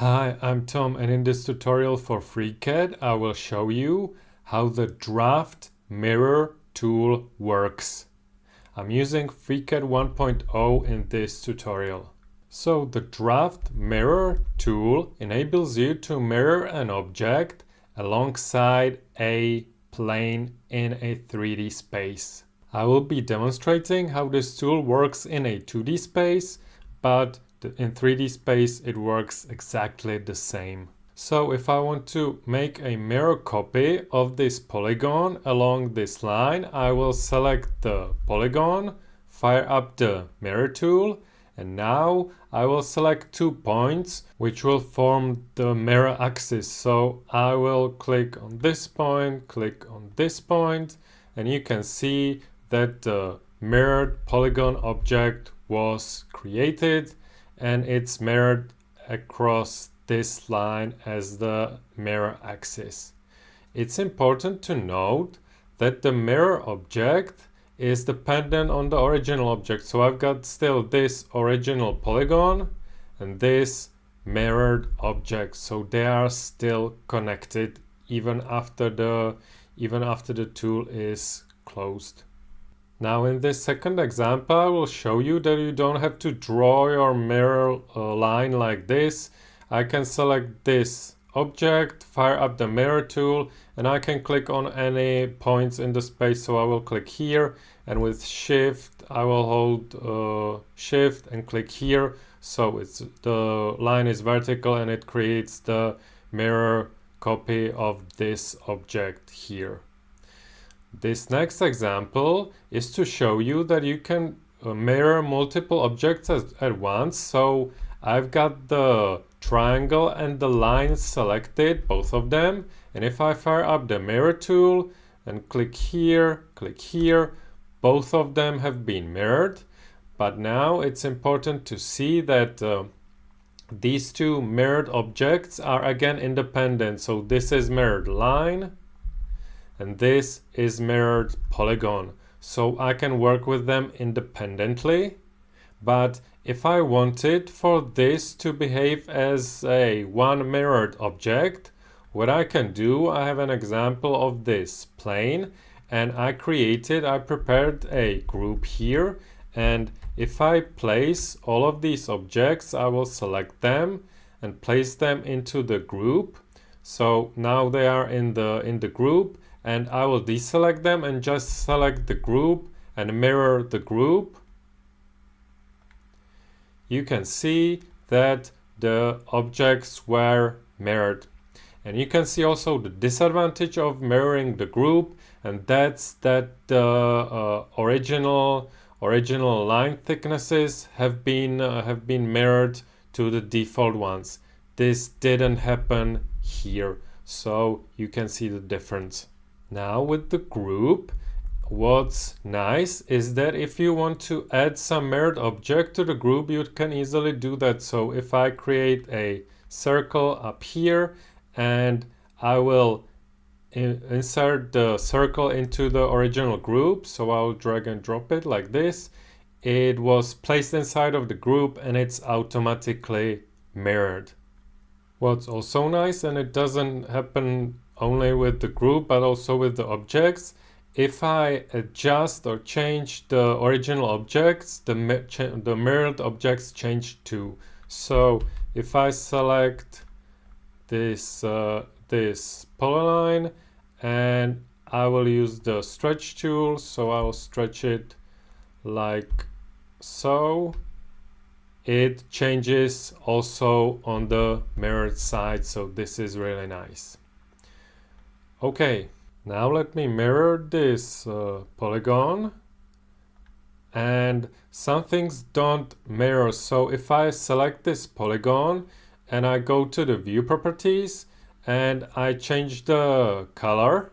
Hi, I'm Tom, and in this tutorial for FreeCAD, I will show you how the Draft Mirror tool works. I'm using FreeCAD 1.0 in this tutorial. So the Draft Mirror tool enables you to mirror an object alongside a plane in a 3D space. I will be demonstrating how this tool works in a 2D space, but in 3D space it works exactly the same. So if I want to make a mirror copy of this polygon along this line, I will select the polygon, fire up the mirror tool, and now I will select 2 points which will form the mirror axis. So I will click on this point, click on this point, and you can see that the mirrored polygon object was created and it's mirrored across this line as the mirror axis. It's important to note that the mirror object is dependent on the original object. So I've got still this original polygon and this mirrored object. So they are still connected even after the tool is closed. Now in this second example, I will show you that you don't have to draw your mirror line like this. I can select this object, fire up the mirror tool, and I can click on any points in the space. So I will click here, and with shift I will hold shift and click here. So the line is vertical and it creates the mirror copy of this object here. This next example is to show you that you can mirror multiple objects at once. So I've got the triangle and the line selected, both of them. And if I fire up the mirror tool and click here, both of them have been mirrored. But now it's important to see that these two mirrored objects are again independent. So this is mirrored line and this is mirrored polygon. So I can work with them independently. But if I wanted for this to behave as a one mirrored object, what I can do, I have an example of this plane and I prepared a group here, and if I place all of these objects, I will select them and place them into the group. So now they are in the group, and I will deselect them and just select the group and mirror the group. You can see that the objects were mirrored. And you can see also the disadvantage of mirroring the group, and that's that the original line thicknesses have been mirrored to the default ones. This didn't happen here, so you can see the difference. Now with the group, what's nice is that if you want to add some mirrored object to the group, you can easily do that. So if I create a circle up here and I will insert the circle into the original group, so I'll drag and drop it like this, it was placed inside of the group and it's automatically mirrored. What's also nice, and it doesn't happen only with the group but also with the objects, if I adjust or change the original objects, the mirrored objects change too. So if I select this polyline and I will use the stretch tool, so I will stretch it like so, it changes also on the mirrored side, so this is really nice. Okay, now let me mirror this polygon, and some things don't mirror. So if I select this polygon and I go to the view properties and I change the color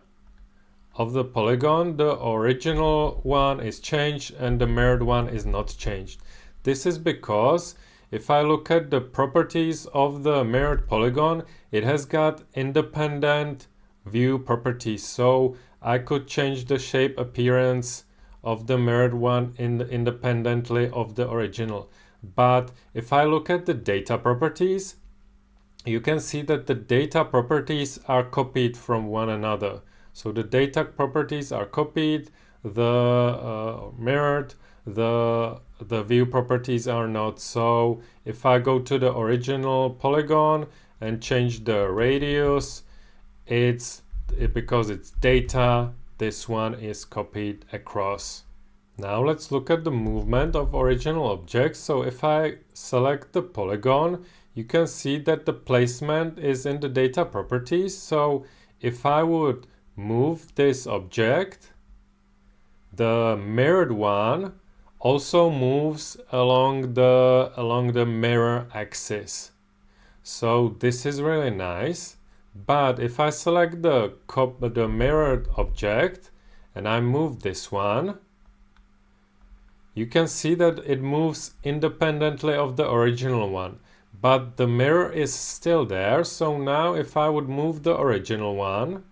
of the polygon, the original one is changed and the mirrored one is not changed. This is because if I look at the properties of the mirrored polygon, it has got independent view properties. So I could change the shape appearance of the mirrored one independently of the original. But if I look at the data properties, you can see that the data properties are copied from one another. So the data properties are copied, the mirrored, the view properties are not. So if I go to the original polygon and change the radius, because it's data, this one is copied across. Now let's look at the movement of original objects. So if I select the polygon, you can see that the placement is in the data properties. So if I would move this object, the mirrored one also moves along the mirror axis. So this is really nice. But if I select the mirrored object and I move this one, you can see that it moves independently of the original one, but the mirror is still there. So now if I would move the original one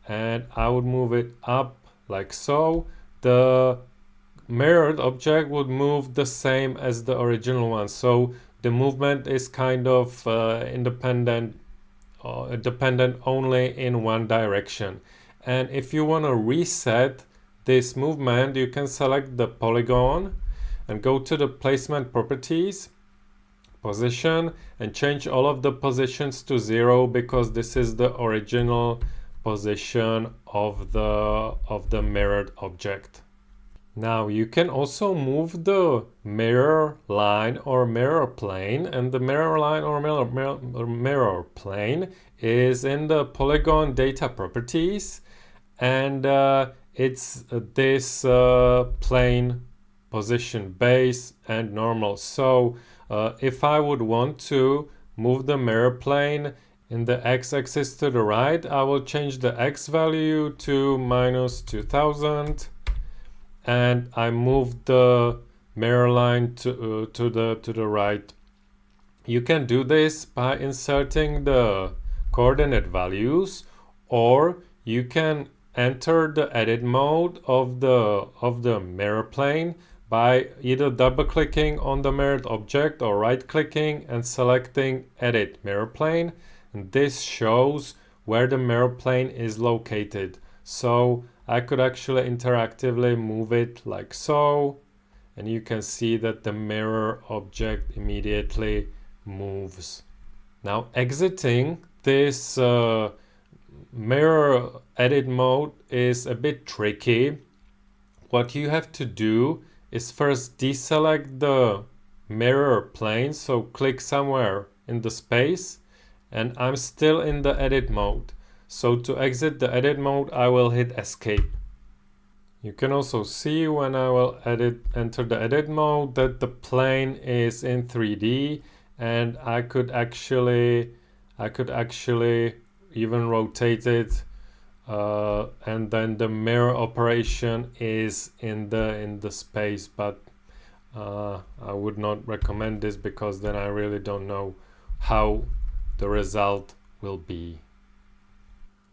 and I would move it up like so, the mirrored object would move the same as the original one. So the movement is kind of dependent only in one direction. And if you want to reset this movement, you can select the polygon and go to the placement properties, position, and change all of the positions to 0 because this is the original position of the mirrored object. Now you can also move the mirror line or mirror plane, and the mirror line or mirror plane is in the polygon data properties, and it's this plane, position, base, and normal. So if I would want to move the mirror plane in the x-axis to the right, I will change the x value to -2000, and I move the mirror line to the right. You can do this by inserting the coordinate values, or you can enter the edit mode of the mirror plane by either double clicking on the mirrored object or right clicking and selecting edit mirror plane, and this shows where the mirror plane is located. So I could actually interactively move it like so, and you can see that the mirror object immediately moves. Now exiting this mirror edit mode is a bit tricky. What you have to do is first deselect the mirror plane, so click somewhere in the space, and I'm still in the edit mode. So to exit the edit mode, I will hit escape. You can also see when I will enter the edit mode that the plane is in 3D, and I could actually even rotate it, and then the mirror operation is in the space, but I would not recommend this because then I really don't know how the result will be.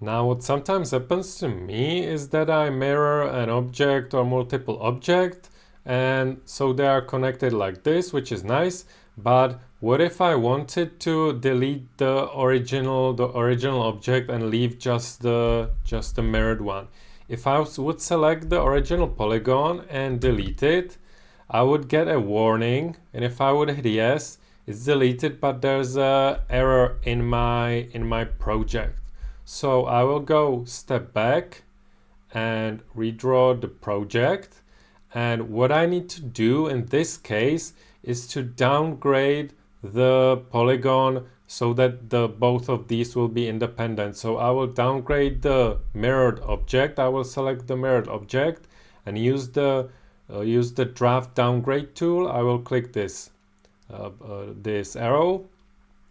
Now what sometimes happens to me is that I mirror an object or multiple objects, and so they are connected like this, which is nice. But what if I wanted to delete the original object and leave just the mirrored one? If I would select the original polygon and delete it, I would get a warning, and if I would hit yes, it's deleted, but there's a error in my project. So I will go step back and redraw the project. And what I need to do in this case is to downgrade the polygon so that both of these will be independent. So I will downgrade the mirrored object. I will select the mirrored object and use the draft downgrade tool. I will click this arrow,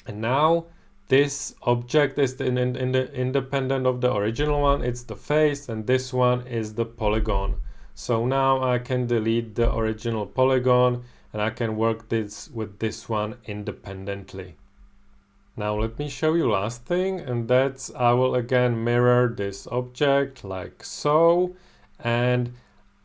and now this object is independent of the original one. It's the face, and this one is the polygon. So now I can delete the original polygon, and I can work with this one independently. Now let me show you last thing, and that's I will again mirror this object like so, and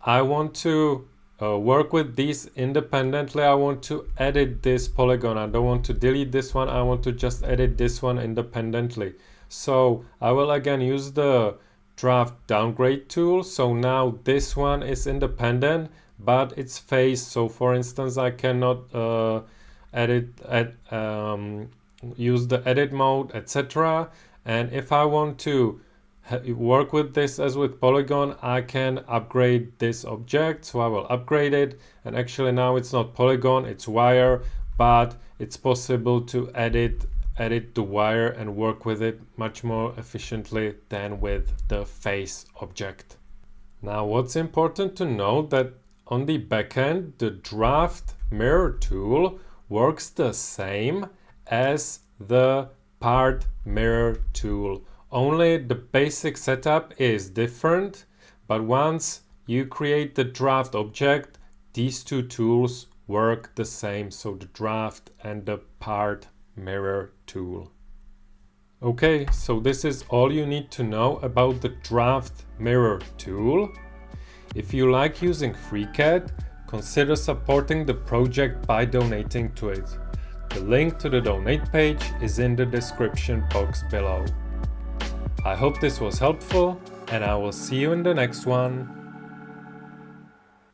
I want to work with these independently. I want to edit this polygon. I don't want to delete this one. I want to just edit this one independently. So I will again use the draft downgrade tool. So now this one is independent, but it's phased. So for instance, I cannot use the edit mode, etc. And if I want to work with this as with polygon, I can upgrade this object. So I will upgrade it, and actually now it's not polygon, it's wire, but it's possible to edit the wire and work with it much more efficiently than with the face object. Now what's important to note that on the backend, the draft mirror tool works the same as the part mirror tool. Only the basic setup is different, but once you create the draft object, these two tools work the same, so the draft and the part mirror tool. Okay, so this is all you need to know about the draft mirror tool. If you like using FreeCAD, consider supporting the project by donating to it. The link to the donate page is in the description box below. I hope this was helpful, and I will see you in the next one.